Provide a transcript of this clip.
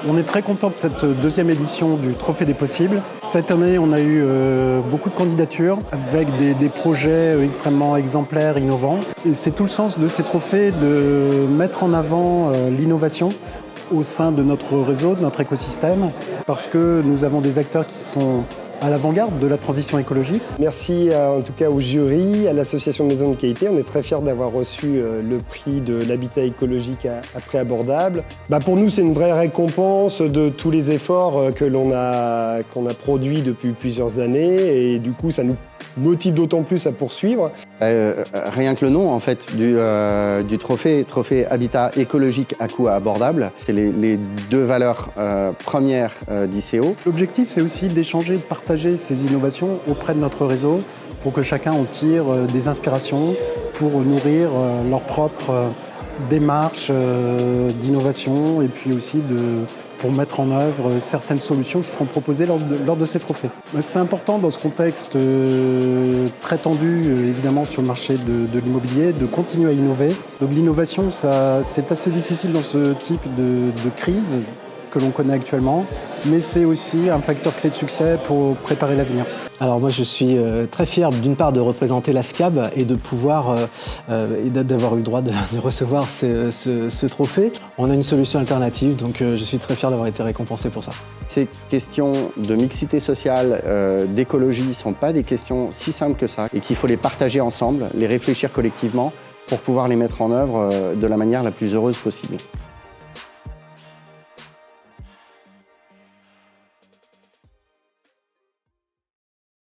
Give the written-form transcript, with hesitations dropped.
On est très content de cette deuxième édition du Trophée des possibles. Cette année, on a eu beaucoup de candidatures avec des projets extrêmement exemplaires, innovants. Et c'est tout le sens de ces trophées de mettre en avant l'innovation au sein de notre réseau, de notre écosystème, parce que nous avons des acteurs qui sont à l'avant-garde de la transition écologique. Merci en tout cas au jury, à l'association Maison de Qualité. On est très fiers d'avoir reçu le prix de l'habitat écologique à prix abordable. Pour nous, c'est une vraie récompense de tous les efforts qu'on a produits depuis plusieurs années et du coup, ça nous motive d'autant plus à poursuivre. Rien que le nom en fait du trophée habitat écologique à coût abordable, c'est les deux valeurs premières d'ICO. L'objectif, c'est aussi d'échanger, de partager ces innovations auprès de notre réseau pour que chacun en tire des inspirations pour nourrir leur propre démarche d'innovation et puis aussi pour mettre en œuvre certaines solutions qui seront proposées lors de ces trophées. C'est important dans ce contexte très tendu, évidemment, sur le marché de l'immobilier, de continuer à innover. Donc l'innovation, c'est assez difficile dans ce type de crise que l'on connaît actuellement, mais c'est aussi un facteur clé de succès pour préparer l'avenir. Alors moi je suis très fier d'une part de représenter la SCAB et de pouvoir et d'avoir eu le droit de recevoir ce trophée. On a une solution alternative, donc je suis très fier d'avoir été récompensé pour ça. Ces questions de mixité sociale, d'écologie ne sont pas des questions si simples que ça et qu'il faut les partager ensemble, les réfléchir collectivement pour pouvoir les mettre en œuvre de la manière la plus heureuse possible.